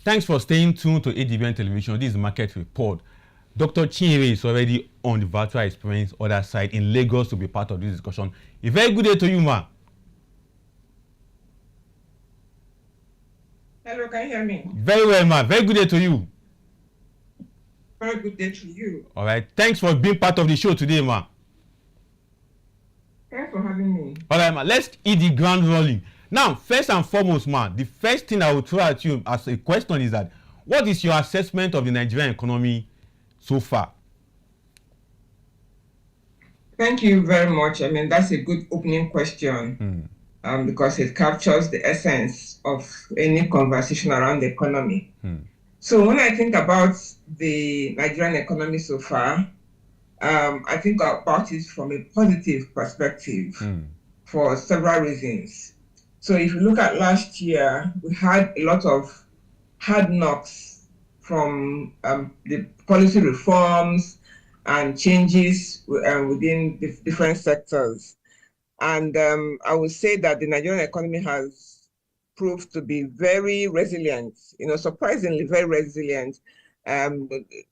Thanks for staying tuned to ADBN Television. This is Market Report. Dr. Chinyere is already on the virtual experience other side in Lagos to be part of this discussion. A very good day to you, ma. Hello, can you hear me? Very well, ma. Very good day to you. Very good day to you. All right. Thanks for being part of the show today, ma. Thanks for having me. All right, ma. Let's hit the ground rolling. Now, first and foremost, ma, the first thing I will throw at you as a question is that what is your assessment of the Nigerian economy so far? Thank you very much. I mean, that's a good opening question because it captures the essence of any conversation around the economy. So when I think about the Nigerian economy so far, I think about it from a positive perspective for several reasons. So if you look at last year, we had a lot of hard knocks from the policy reforms and changes within the different sectors. And I would say that the Nigerian economy has proved to be very resilient, surprisingly very resilient,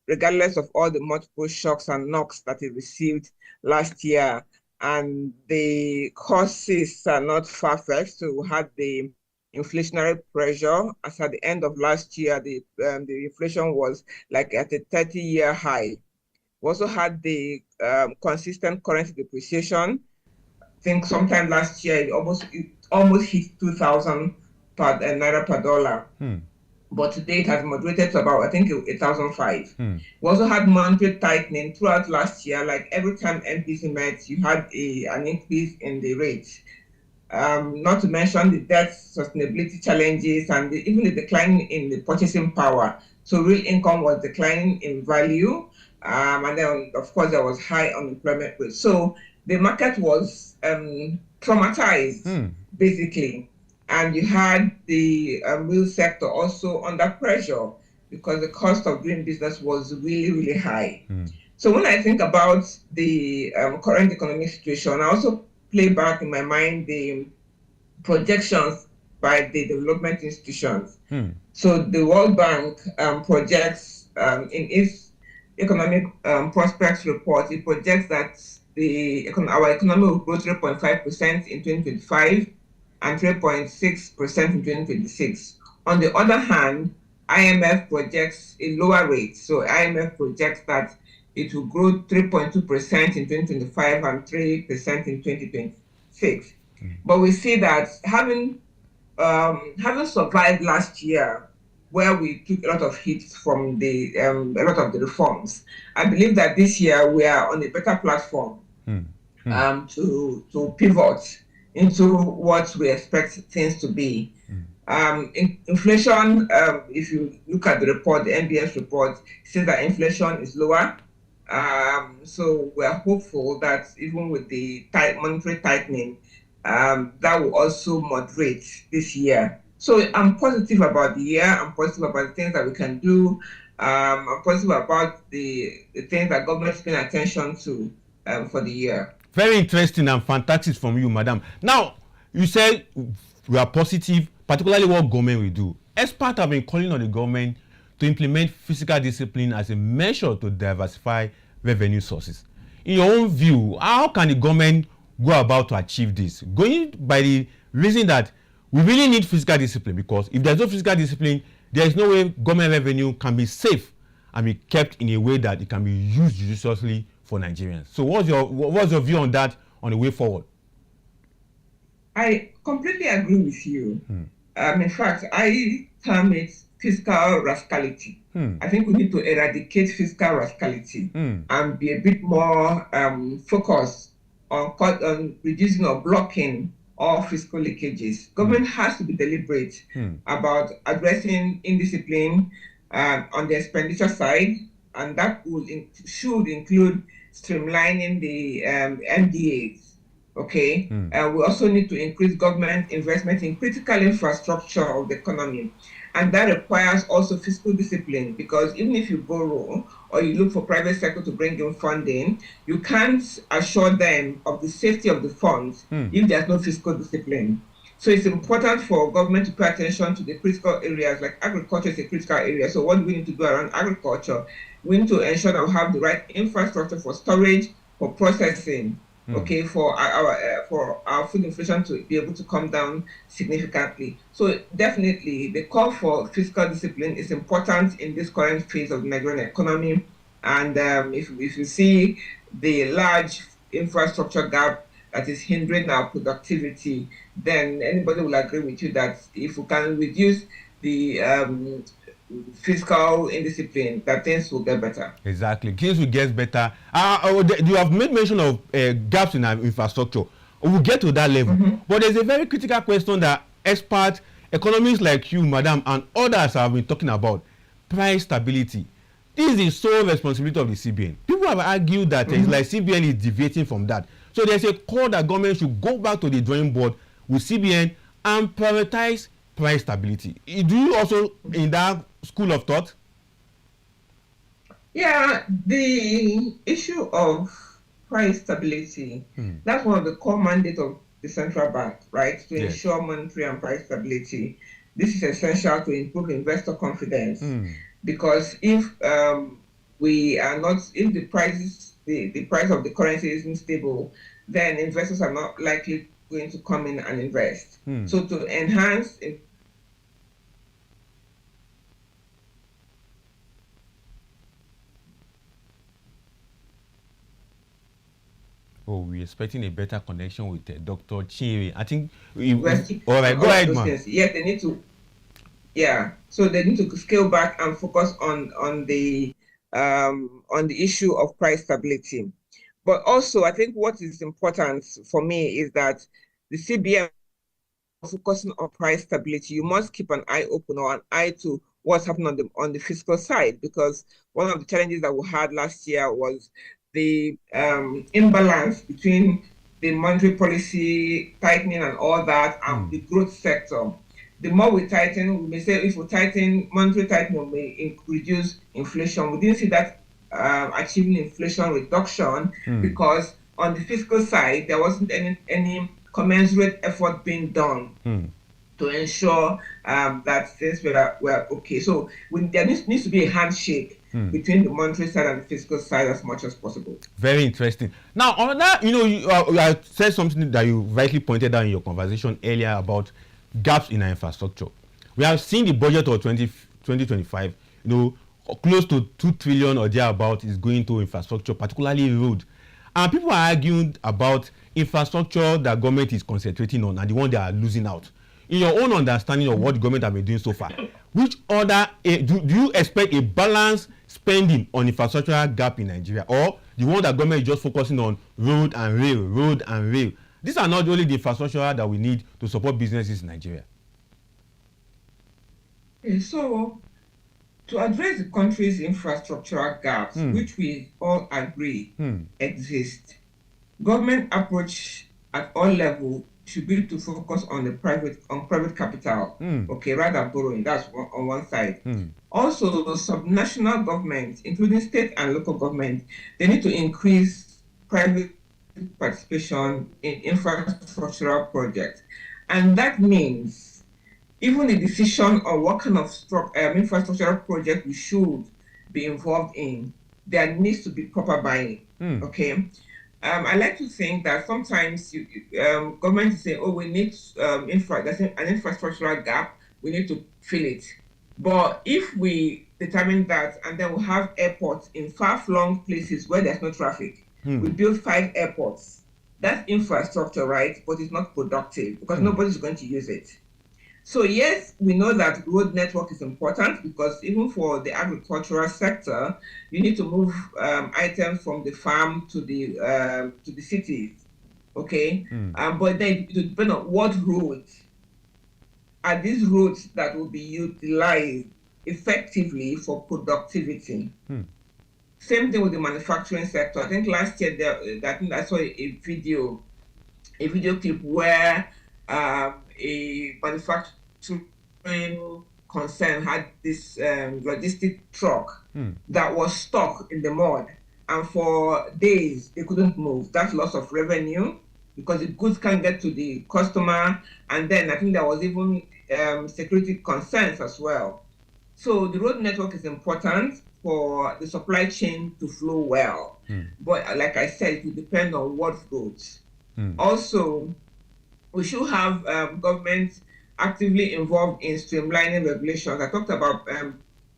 regardless of all the multiple shocks and knocks that it received last year. And the causes are not far-fetched. So we had the inflationary pressure. As at the end of last year, the inflation was like at a 30-year high. We also had the consistent currency depreciation. I think sometime last year it almost hit 2,000 naira per dollar. But today it has moderated to about, I think, 1,005. We also had monetary tightening throughout last year. Like every time MPC met, you had an increase in the rate. Not to mention the debt sustainability challenges and even the decline in the purchasing power. So real income was declining in value. And then, of course, there was high unemployment rate. So the market was traumatized, basically. And you had the real sector also under pressure because the cost of doing business was really, really high. So when I think about the current economic situation, I also play back in my mind the projections by the development institutions. So the World Bank projects in its economic prospects report, it projects that our economy will grow 3.5% in 2025 and 3.6% in 2026. On the other hand, IMF projects a lower rate. So IMF projects that it will grow 3.2% in 2025 and 3% in 2026. But we see that having survived last year, where we took a lot of hits from a lot of the reforms, I believe that this year we are on a better platform to pivot into what we expect things to be. Inflation, if you look at the report, the NBS report, says that inflation is lower. So we're hopeful that even with the monetary tightening, that will also moderate this year. So I'm positive about the year. I'm positive about the things that we can do. I'm positive about the things that government is paying attention to for the year. Very interesting and fantastic from you, madam. Now, you said we are positive, particularly what government will do. Experts have been calling on the government to implement fiscal discipline as a measure to diversify revenue sources. In your own view, how can the government go about to achieve this? Going by the reason that we really need fiscal discipline, because if there's no fiscal discipline, there is no way government revenue can be safe and be kept in a way that it can be used judiciously for Nigerians. So what's your view on that on the way forward? I completely agree with you. In fact, I term it fiscal rascality. I think we need to eradicate fiscal rascality and be a bit more focused on reducing or blocking all fiscal leakages. Government has to be deliberate about addressing indiscipline on the expenditure side, and that should include streamlining the MDAs. Okay. We also need to increase government investment in critical infrastructure of the economy. And that requires also fiscal discipline, because even if you borrow or you look for private sector to bring in funding, you can't assure them of the safety of the funds if there's no fiscal discipline. So it's important for government to pay attention to the critical areas, like agriculture is a critical area. So what do we need to do around agriculture? We need to ensure that we have the right infrastructure for storage, for processing, okay, for our food inflation to be able to come down significantly. So definitely the call for fiscal discipline is important in this current phase of the Nigerian economy. And if you see the large infrastructure gap that is hindering our productivity, then anybody will agree with you that if we can reduce the fiscal indiscipline, that things will get better. Exactly, things will get better. You have made mention of gaps in our infrastructure. We'll get to that level. But there's a very critical question that experts, economists like you, madam, and others have been talking about: price stability. This is the sole responsibility of the CBN. People have argued that it's like CBN is deviating from that. So there's a call that government should go back to the drawing board with CBN and prioritize price stability. Do you also in that school of thought? Yeah, the issue of price stability, that's one of the core mandates of the central bank, right? To ensure monetary and price stability. This is essential to improve investor confidence. Because if we are not, if the prices, the price of the currency isn't stable, then investors are not likely going to come in and invest. So to enhance Oh, we're expecting a better connection with Dr. Chinyere. I think all right, go ahead, man. Yes, they need to. Yeah, so they need to scale back and focus on the issue of price stability. But also, I think what is important for me is that the CBN focusing on price stability. You must keep an eye open or an eye to what's happening on the fiscal side, because one of the challenges that we had last year was the imbalance between the monetary policy tightening and all that and the growth sector. The more we tighten, we may say if we tighten, monetary tightening may reduce inflation. We didn't see that achieving inflation reduction because on the fiscal side, there wasn't any commensurate effort being done to ensure that things were okay. So there needs to be a handshake between the monetary side and the fiscal side as much as possible. Very interesting. Now, on that, you said something that you rightly pointed out in your conversation earlier about gaps in our infrastructure. We have seen the budget of 2025, close to 2 trillion or thereabout is going to infrastructure, particularly road. And people are arguing about infrastructure that government is concentrating on and the one they are losing out. In your own understanding of what the government have been doing so far, which other do you expect a balanced spending on infrastructural gap in Nigeria, or the one that government is just focusing on road and rail? These are not only the infrastructure that we need to support businesses in Nigeria. So, to address the country's infrastructural gaps, which we all agree exist, government approach at all levels should be to focus on private capital, rather than borrowing. That's on one side. Also, the subnational government, including state and local government, they need to increase private participation in infrastructural projects. And that means even the decision on what kind of infrastructural project we should be involved in, there needs to be proper buying. Okay. I like to think that sometimes government is saying, oh, we need there's an infrastructural gap, we need to fill it. But if we determine that and then we have airports in far-flung places where there's no traffic, we build 5 airports, that's infrastructure, right? But it's not productive because nobody's going to use it. So yes, we know that road network is important because even for the agricultural sector, you need to move items from the farm to the cities, okay? But then it depends on what roads are these roads that will be utilized effectively for productivity. Same thing with the manufacturing sector. I think last year I saw a video clip where a manufacturing concern had this logistic truck that was stuck in the mud, and for days they couldn't move. That's loss of revenue, because the goods can't get to the customer. And then I think there was even security concerns as well. So the road network is important for the supply chain to flow well. But like I said, it will depend on what roads. Also, we should have government actively involved in streamlining regulations. I talked about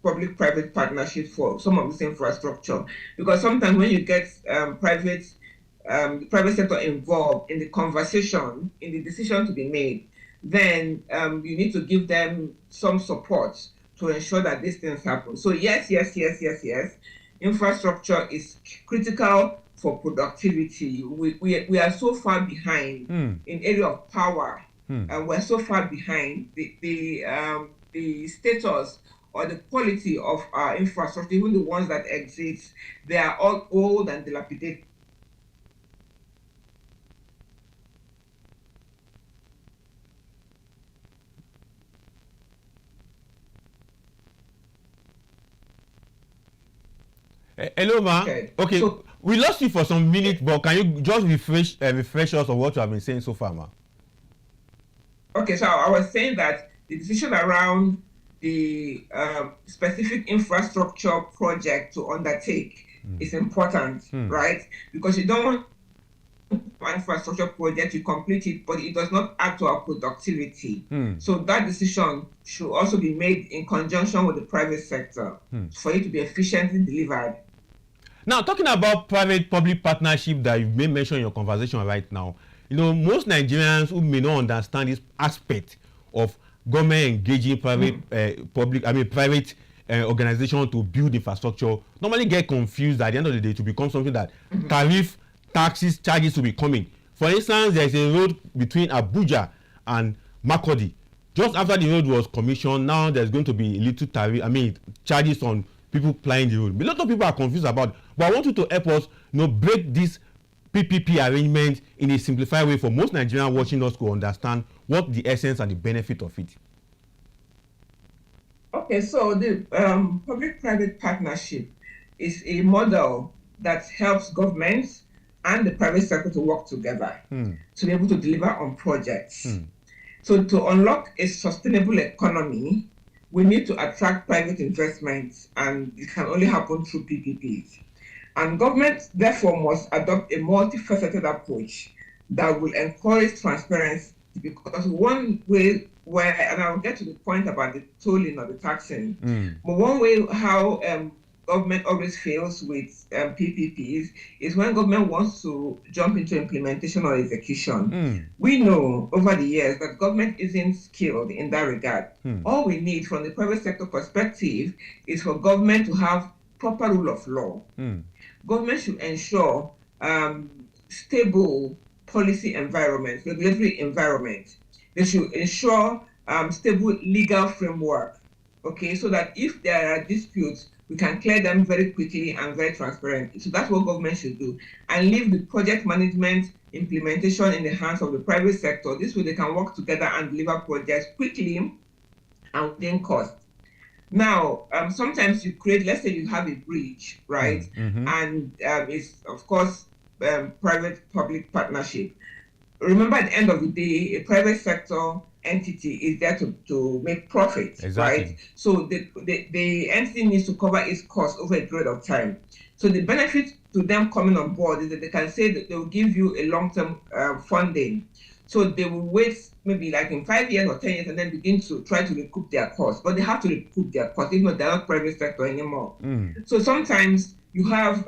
public-private partnership for some of this infrastructure, because sometimes when you get private sector involved in the conversation, in the decision to be made, then you need to give them some support to ensure that these things happen. So yes. Infrastructure is critical for productivity. We are so far behind in area of power, and we're so far behind the status or the quality of our infrastructure, even the ones that exist, they are all old and dilapidated. Hello, ma. Okay, So, we lost you for some minutes, but can you just refresh us on what you have been saying so far, ma? okay, so I was saying that the decision around the specific infrastructure project to undertake is important, right? Because you don't want infrastructure project, you complete it, but it does not add to our productivity. So that decision should also be made in conjunction with the private sector for it to be efficiently delivered. Now, talking about private-public partnership that you may mention in your conversation right now, most Nigerians who may not understand this aspect of government engaging private organization to build infrastructure normally get confused at the end of the day to become something that tariff, taxes, charges will be coming. For instance, there is a road between Abuja and Makurdi. Just after the road was commissioned, now there's going to be a little tariff, charges on people plying the road. A lot of people are confused about it, but I want you to help us break this PPP arrangement in a simplified way for most Nigerians watching us to understand what the essence and the benefit of it. Okay, so the public-private partnership is a model that helps governments and the private sector to work together to be able to deliver on projects. So to unlock a sustainable economy, we need to attract private investments, and it can only happen through PPPs. And government, therefore, must adopt a multifaceted approach that will encourage transparency, because one way where, and I'll get to the point about the tolling or the taxing, but one way how government always fails with PPPs is when government wants to jump into implementation or execution. We know over the years that government isn't skilled in that regard. All we need from the private sector perspective is for government to have proper rule of law. Government should ensure stable policy environment, regulatory environment. They should ensure stable legal framework, okay, so that if there are disputes, we can clear them very quickly and very transparently. So that's what government should do, and leave the project management implementation in the hands of the private sector. This way they can work together and deliver projects quickly and within cost. Now, sometimes you create, let's say you have a bridge, right? And it's, of course, private-public partnership. Remember, at the end of the day, a private sector entity is there to make profit, right? So the entity needs to cover its costs over a period of time. So the benefit to them coming on board is that they can say that they will give you a long-term funding. So they will wait maybe like in 5 years or 10 years and then begin to try to recoup their costs. But they have to recoup their costs, even though they're not private sector anymore. So sometimes you have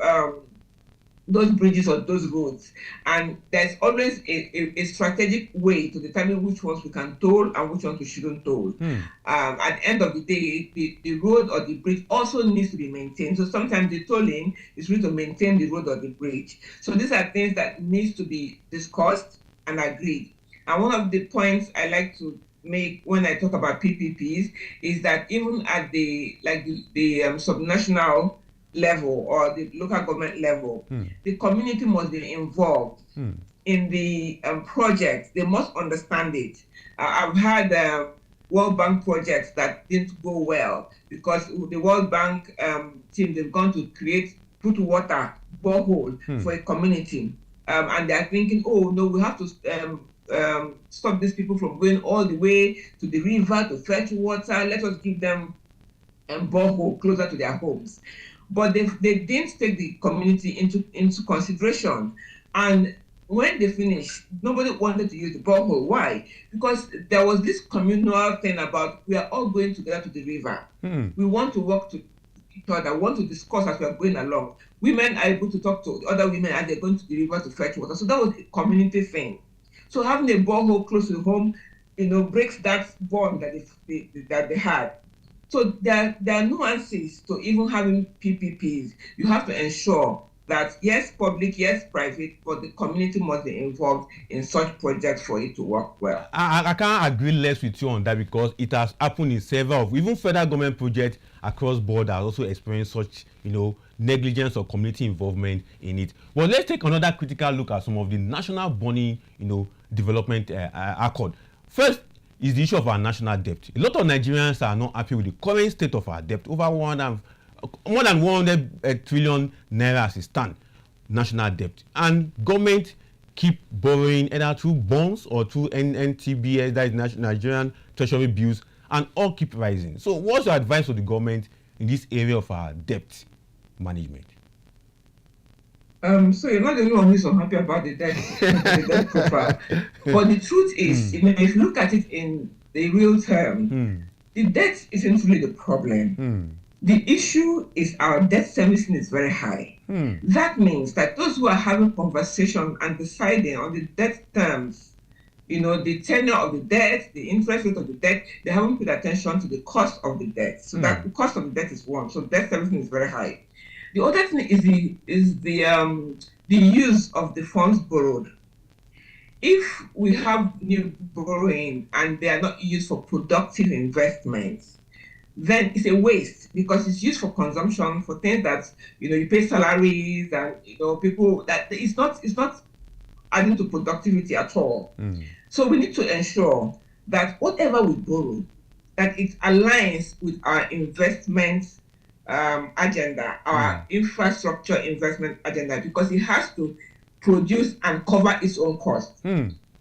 those bridges or those roads, and there's always a strategic way to determine which ones we can toll and which ones we shouldn't toll. At the end of the day, the road or the bridge also needs to be maintained. So sometimes the tolling is really to maintain the road or the bridge. So these are things that needs to be discussed and agreed. And one of the points I like to make when I talk about PPPs is that even at the subnational level or the local government level, the community must be involved in the project. They must understand it. I've had World Bank projects that didn't go well because the World Bank team, they've gone to put water borehole for a community. and they're thinking, oh no, we have to stop these people from going all the way to the river to fetch water. Let us give them a borehole closer to their homes. But they didn't take the community into consideration. And when they finished, nobody wanted to use the borehole. Why? Because there was this communal thing about we are all going together to the river. We want to walk to each other, want to discuss as we are going along. Women are able to talk to other women as they're going to the river to fetch water. So that was a community thing. So having a borehole close to home, breaks that bond that they had. So there are nuances to even having PPPs. You have to ensure that yes, public, yes, private, but the community must be involved in such projects for it to work well. I can't agree less with you on that, because it has happened in several of even federal government projects across board has also experienced such negligence or community involvement in it. Well, let's take another critical look at some of the national bonding development accord. First is the issue of our national debt. A lot of Nigerians are not happy with the current state of our debt, over more than 100 trillion naira as it stands, national debt, and government keep borrowing either through bonds or through NTBS, that is Nigerian Treasury bills, and all keep rising. So what's your advice to the government in this area of our debt management? So you're not the only one who's unhappy about the debt profile. But the truth is, if you look at it in the real term, the debt isn't really the problem. The issue is our debt servicing is very high. That means that those who are having conversation and deciding on the debt terms, the tenure of the debt, the interest rate of the debt, they haven't paid attention to the cost of the debt. So that the cost of the debt is one. So debt servicing is very high. The other thing is the use of the funds borrowed. If we have new borrowing and they are not used for productive investments, then it's a waste, because it's used for consumption, for things that you pay salaries and people, that it's not adding to productivity at all. So we need to ensure that whatever we borrow, that it aligns with our investment agenda, our infrastructure investment agenda, because it has to produce and cover its own costs.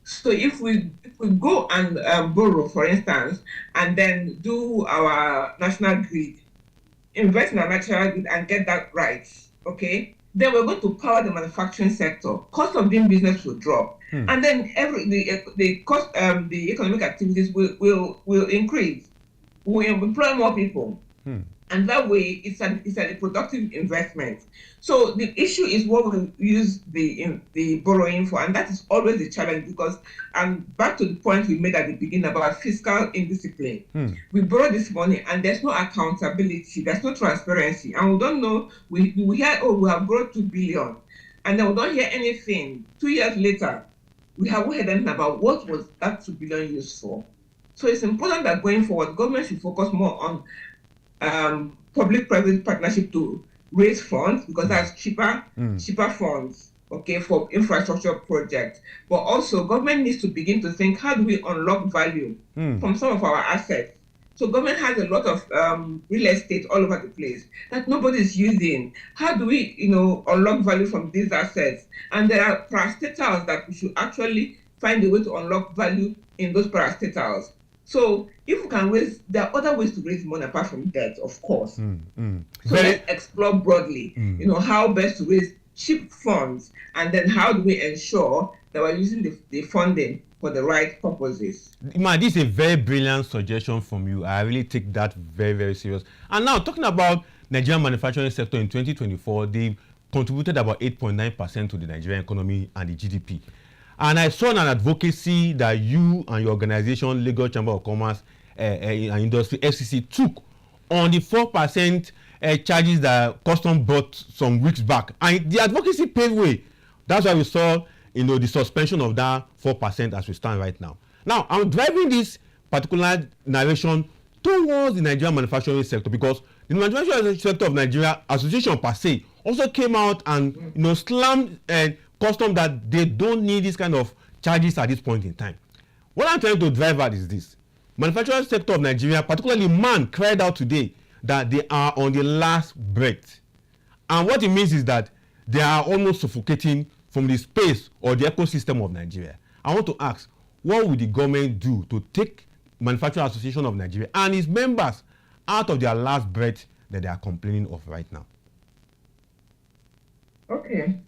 So if we go and borrow, for instance, and then do our national grid, invest in our national grid and get that right, okay, then we're going to power the manufacturing sector. Cost of doing business will drop, and then the cost, the economic activities will increase. We will employ more people. And that way, it's a productive investment. So the issue is what we use the borrowing for, and that is always the challenge, because, and back to the point we made at the beginning about fiscal indiscipline. We borrow this money and there's no accountability, there's no transparency, and we don't know, we hear, oh, we have borrowed 2 billion, and then we don't hear anything. 2 years later, we haven't heard anything about what was that 2 billion used for. So it's important that going forward, government should focus more on public-private partnership to raise funds, because that's cheaper funds, okay, for infrastructure projects. But also, government needs to begin to think, how do we unlock value from some of our assets? So government has a lot of real estate all over the place that nobody's using. How do we, unlock value from these assets? And there are parastatals that we should actually find a way to unlock value in those parastatals. So if we can raise, there are other ways to raise money apart from debt, of course. So let's explore broadly, how best to raise cheap funds, and then how do we ensure that we're using the funding for the right purposes. Man, this is a very brilliant suggestion from you. I really take that very, very serious. And now, talking about Nigerian manufacturing sector in 2024, they contributed about 8.9% to the Nigerian economy and the GDP. And I saw an advocacy that you and your organization, Lagos Chamber of Commerce and Industry, LCCI, took on the 4% charges that custom brought some weeks back. And the advocacy paved way. That's why we saw, the suspension of that 4% as we stand right now. Now, I'm driving this particular narration towards the Nigerian manufacturing sector, because the manufacturing sector of Nigeria Association per se also came out and slammed custom that they don't need this kind of charges at this point in time. What I'm trying to drive at is this: manufacturing sector of Nigeria, particularly man, cried out today that they are on the last breath. And what it means is that they are almost suffocating from the space or the ecosystem of Nigeria. I want to ask, what will the government do to take Manufacturing Association of Nigeria and its members out of their last breath that they are complaining of right now? Okay.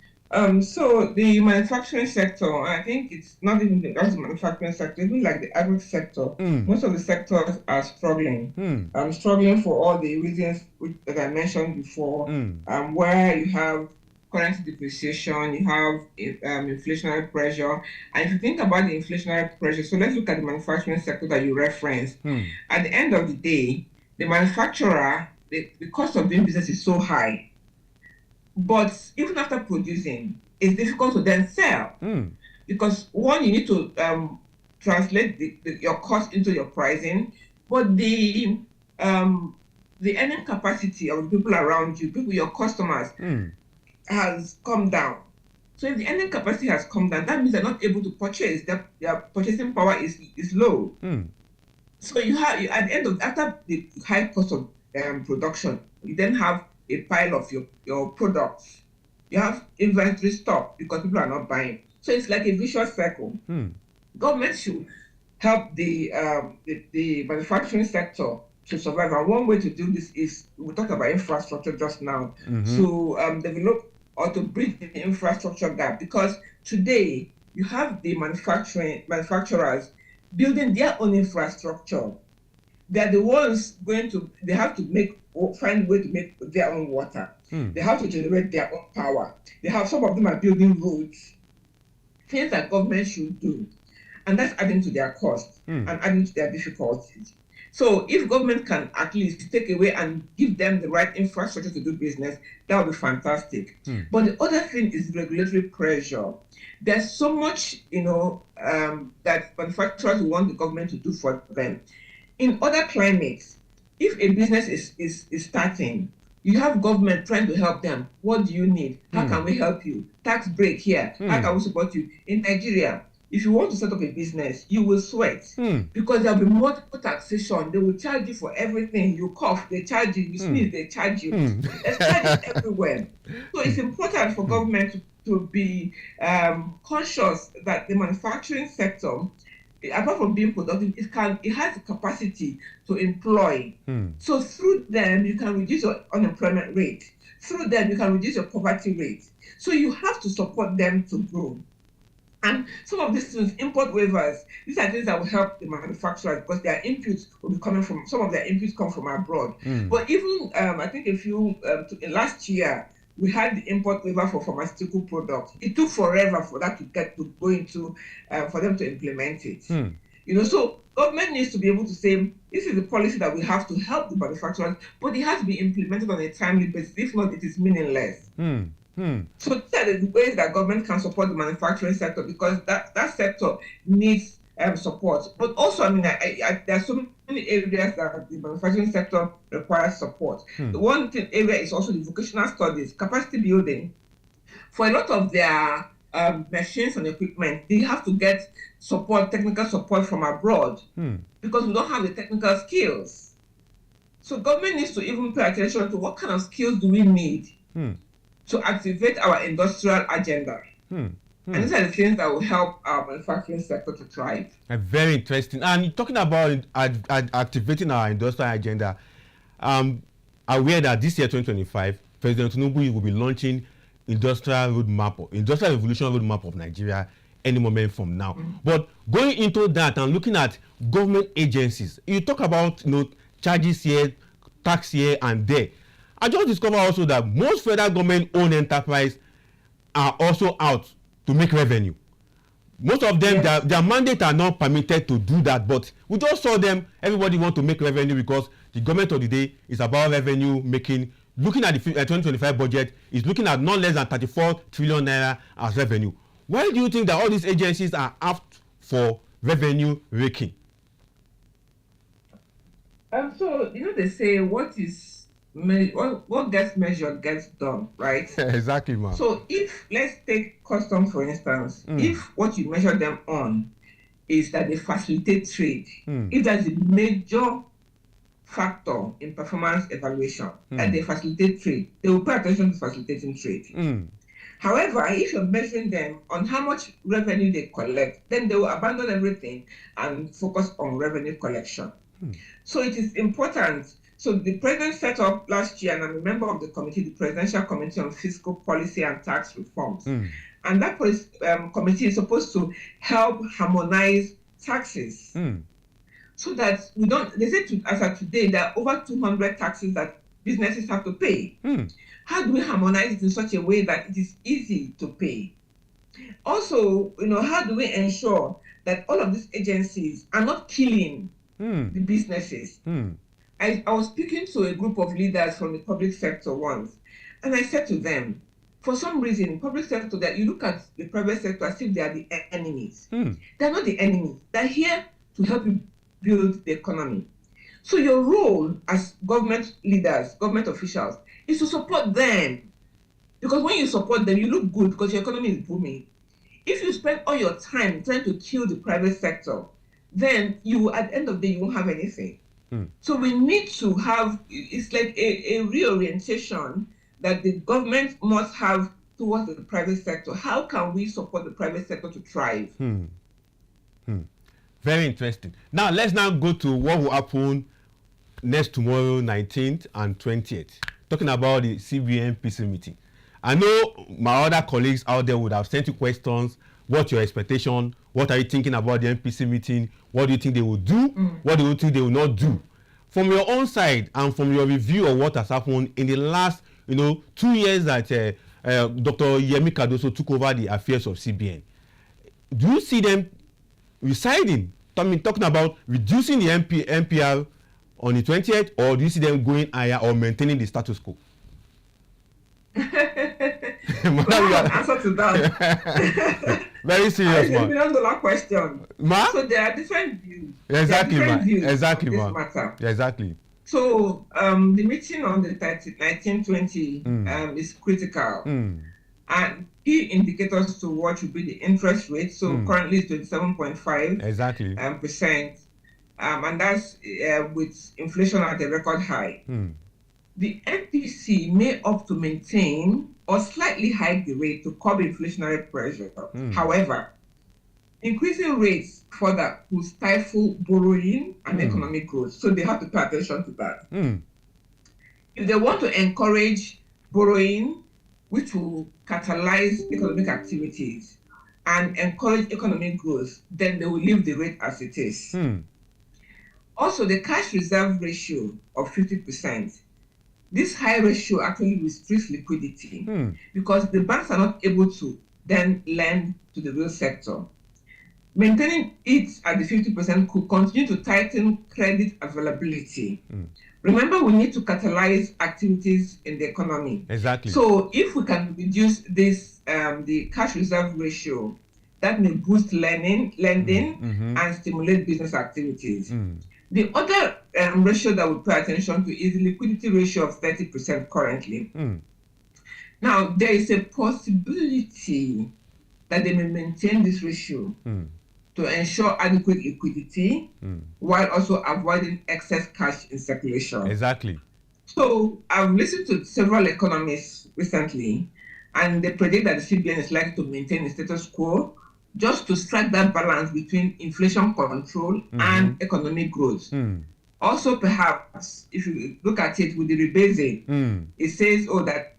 So the manufacturing sector, I think it's not even just the manufacturing sector, even like the agri sector. Most of the sectors are struggling. Struggling for all the reasons that I mentioned before, where you have currency depreciation, you have inflationary pressure. And if you think about the inflationary pressure, so let's look at the manufacturing sector that you referenced. At the end of the day, the manufacturer, the cost of doing business is so high. But even after producing, it's difficult to then sell because one, you need to translate your cost into your pricing, but the earning capacity of the people around you, your customers, has come down. So if the earning capacity has come down, that means they're not able to purchase. Their purchasing power is low. So you have at the end of after the high cost of production, you then have a pile of your products. You have inventory stock because people are not buying. So it's like a vicious circle. Government should help the manufacturing sector to survive. And one way to do this is, we talked about infrastructure just now, to develop or to bridge the infrastructure gap. Because today you have the manufacturers building their own infrastructure. They're the ones they have to find a way to make their own water. They have to generate their own power. Some of them are building roads, things that government should do. And that's adding to their costs and adding to their difficulties. So if government can at least take away and give them the right infrastructure to do business, that would be fantastic. But the other thing is regulatory pressure. There's so much, that manufacturers want the government to do for them. In other climates, if a business is starting, you have government trying to help them. What do you need? How can we help you? Tax break here. How can we support you? In Nigeria, if you want to set up a business, you will sweat because there'll be multiple taxation. They will charge you for everything. You cough, they charge you. You sneeze, they charge you. There's charges everywhere. So it's important for government to be conscious that the manufacturing sector, apart from being productive, it has the capacity to employ. So through them, you can reduce your unemployment rate. Through them, you can reduce your poverty rate. So you have to support them to grow. And some of these things, import waivers, these are things that will help the manufacturers because their inputs will be coming from, some of their inputs come from abroad. But even, I think last year, we had the import waiver for pharmaceutical products. It took forever for that to go into, for them to implement it. So government needs to be able to say, this is the policy that we have to help the manufacturers, but it has to be implemented on a timely basis. If not, it is meaningless. So these are the ways that government can support the manufacturing sector because that sector needs support. But also, there are so many areas that the manufacturing sector requires support. The one area is also the vocational studies, capacity building. For a lot of their machines and equipment, they have to get support, technical support from abroad because we don't have the technical skills. So government needs to even pay attention to what kind of skills do we need to activate our industrial agenda. And these are the things that will help our manufacturing sector to thrive. Very interesting. And talking about activating our industrial agenda, aware that this year, 2025, President Tinubu will be launching industrial revolution roadmap of Nigeria any moment from now. But going into that and looking at government agencies, you talk about charges here, tax here and there. I just discovered also that most federal government-owned enterprises are also out to make revenue. Most of them, their mandate are not permitted to do that, but we just saw them, everybody want to make revenue because the government of the day is about revenue making. Looking at the 2025 budget, is looking at not less than 34 trillion naira as revenue. Why do you think that all these agencies are apt for revenue raking? So, they say what gets measured gets done, right? Exactly, ma'am. So let's take customs, for instance, if what you measure them on is that they facilitate trade, if that's a major factor in performance evaluation, that they facilitate trade, they will pay attention to facilitating trade. However, if you're measuring them on how much revenue they collect, then they will abandon everything and focus on revenue collection. So it is important. So the president set up last year, and I'm a member of the committee, the Presidential Committee on Fiscal Policy and Tax Reforms. And that committee is supposed to help harmonize taxes so that we don't, they say as of today, there are over 200 taxes that businesses have to pay. How do we harmonize it in such a way that it is easy to pay? Also, how do we ensure that all of these agencies are not killing the businesses? I was speaking to a group of leaders from the public sector once, and I said to them, for some reason, public sector, that you look at the private sector as if they are the enemies. They're not the enemies. They're here to help you build the economy. So your role as government leaders, government officials, is to support them. Because when you support them, you look good because your economy is booming. If you spend all your time trying to kill the private sector, then you, at the end of the day, you won't have anything. So we need to have, it's like a reorientation that the government must have towards the private sector. How can we support the private sector to thrive? Very interesting. Now, let's now go to what will happen next tomorrow, 19th and 20th. Talking about the CBN PC meeting. I know my other colleagues out there would have sent you questions. What's your expectation? What are you thinking about the MPC meeting? What do you think they will do? What do you think they will not do? From your own side and from your review of what has happened in the last 2 years that Dr. Yemi Cardoso took over the affairs of CBN, do you see them residing? Talking about reducing the MPR on the 20th, or do you see them going higher or maintaining the status quo? Answer to that. Very serious one. It's a $1 million question. So there are different views. Exactly, exactly, this matter. Exactly. So the meeting on the 1920 is critical. And key indicators to watch will be the interest rate. So currently it's 27.5%. Exactly. And that's with inflation at a record high. The MPC may opt to maintain or slightly hike the rate to curb inflationary pressure. However, increasing rates further will stifle borrowing and economic growth. So they have to pay attention to that. If they want to encourage borrowing, which will catalyze economic activities and encourage economic growth, then they will leave the rate as it is. Also, the cash reserve ratio of 50%. This high ratio actually restricts liquidity because the banks are not able to then lend to the real sector. Maintaining it at the 50% could continue to tighten credit availability. Remember, we need to catalyze activities in the economy. Exactly. So if we can reduce this, the cash reserve ratio, that may boost lending and stimulate business activities. The other ratio that we pay attention to is the liquidity ratio of 30% currently. Now, there is a possibility that they may maintain this ratio to ensure adequate liquidity while also avoiding excess cash in circulation. Exactly. So I've listened to several economists recently, and they predict that the CBN is likely to maintain the status quo just to strike that balance between inflation control and economic growth. Also, perhaps, if you look at it with the rebasing, it says, that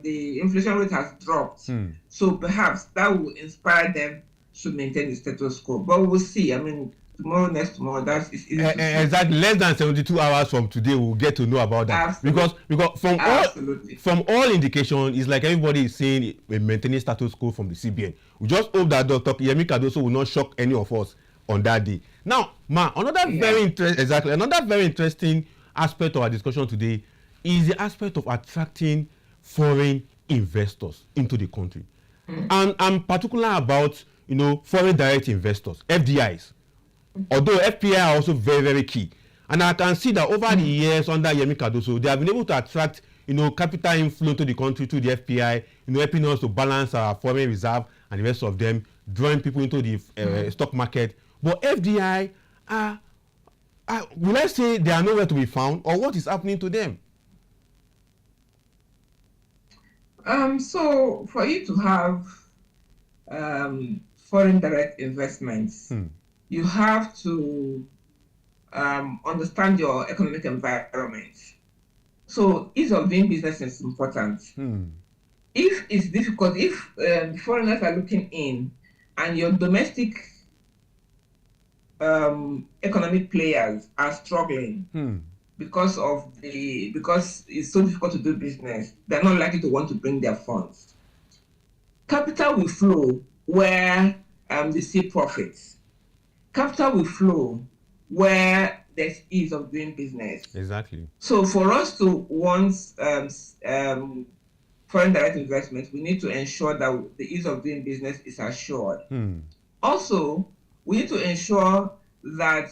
the inflation rate has dropped. So perhaps that will inspire them to maintain the status quo. But we'll see. I mean, next tomorrow, that's easy to see. Exactly. Less than 72 hours from today, we'll get to know about that. Absolutely. Because from all indications, it's like everybody is saying maintaining status quo from the CBN. We just hope that Dr. Yemi Cardoso will not shock any of us on that day. Now, another very interesting aspect of our discussion today is the aspect of attracting foreign investors into the country. And I'm particular about foreign direct investors, FDIs. Although FPI are also very, very key. And I can see that over the years under Yemi Cardoso, they have been able to attract capital inflow to the country through the FPI, helping us to balance our foreign reserve and the rest of them, drawing people into the stock market. But FDI will I say they are nowhere to be found, or what is happening to them? So for you to have foreign direct investments, you have to understand your economic environment. So ease of doing business is important. If it's difficult, if foreigners are looking in and your domestic economic players are struggling because it's so difficult to do business, they're not likely to want to bring their funds. Capital will flow where they see profits. Capital will flow where there's ease of doing business. Exactly. So for us to want foreign direct investment, we need to ensure that the ease of doing business is assured. Also, we need to ensure that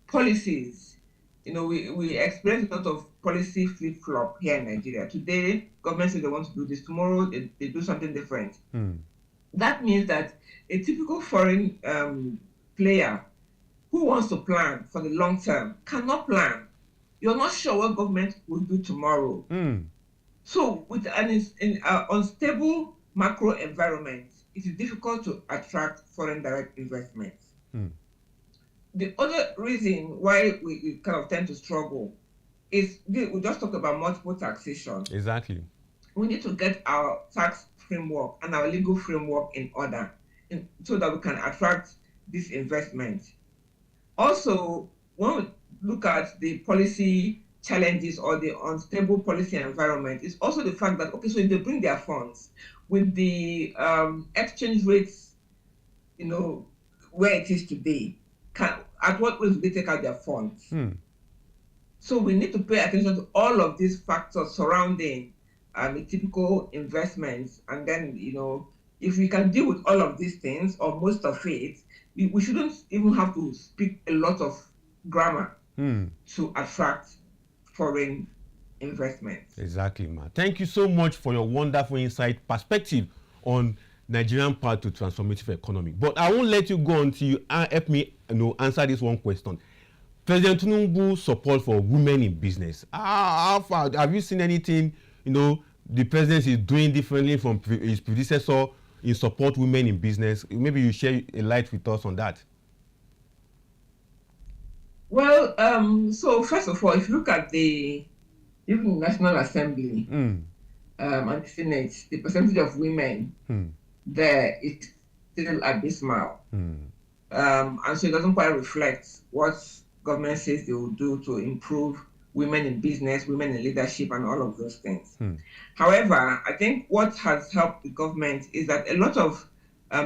policies, we experience a lot of policy flip-flop here in Nigeria. Today, government says they want to do this. Tomorrow, they do something different. That means that a typical foreign player who wants to plan for the long term cannot plan. You're not sure what government will do tomorrow. So with an unstable macro environment, it is difficult to attract foreign direct investments. The other reason why we kind of tend to struggle is we just talked about multiple taxation. Exactly. We need to get our tax framework and our legal framework in order so that we can attract this investment. Also, when we look at the policy challenges or the unstable policy environment, it's also the fact that, okay, so if they bring their funds with the exchange rates, where it is today, at what rate do they take out their funds? So we need to pay attention to all of these factors surrounding typical investments. And then, if we can deal with all of these things or most of it, we shouldn't even have to speak a lot of grammar to attract foreign investment. Exactly, man. Thank you so much for your wonderful insight perspective on Nigerian path to transformative economy. But I won't let you go until you help me answer this one question. President Tinubu's support for women in business. How far have you seen anything the president is doing differently from his predecessor in support women in business? Maybe you share a light with us on that. Well, so first of all, if you look at even the National Assembly and the Senate, the percentage of women there is still abysmal. And so it doesn't quite reflect what government says they will do to improve women in business, women in leadership, and all of those things. However, I think what has helped the government is that a lot of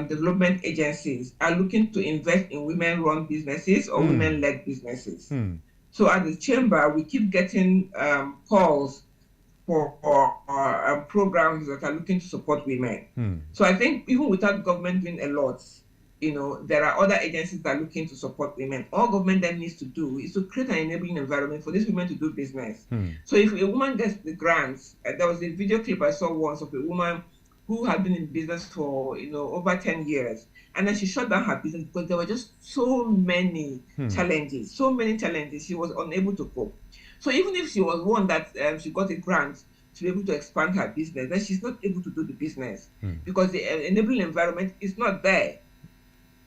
development agencies are looking to invest in women-run businesses or women-led businesses. So at the chamber, we keep getting calls for programs that are looking to support women. So I think even without government doing a lot, there are other agencies that are looking to support women. All government then needs to do is to create an enabling environment for these women to do business. So if a woman gets the grants, there was a video clip I saw once of a woman who had been in business for over 10 years, and then she shut down her business because there were just so many challenges. She was unable to cope. So even if she was one that she got a grant to be able to expand her business, then she's not able to do the business because the enabling environment is not there.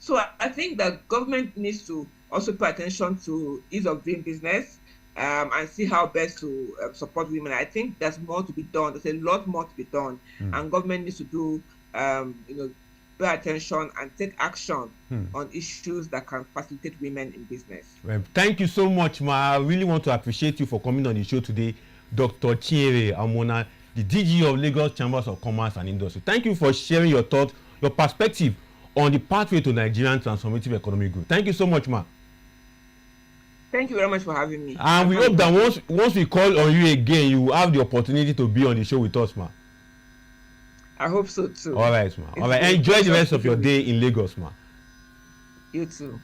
So I think that government needs to also pay attention to ease of doing business and see how best to support women. I think there's more to be done. There's a lot more to be done, and government needs to do, pay attention and take action on issues that can facilitate women in business. Well, thank you so much, ma. I really want to appreciate you for coming on the show today, Dr. Chinyere Almona, the DG of Lagos Chambers of Commerce and Industry. Thank you for sharing your thoughts, your perspective on the pathway to Nigerian transformative economic growth. Thank you so much, ma. Thank you very much for having me. And we hope that once we call on you again, you will have the opportunity to be on the show with us, ma. I hope so too. All right, ma. All right. Enjoy the rest of your day in Lagos, ma. You too.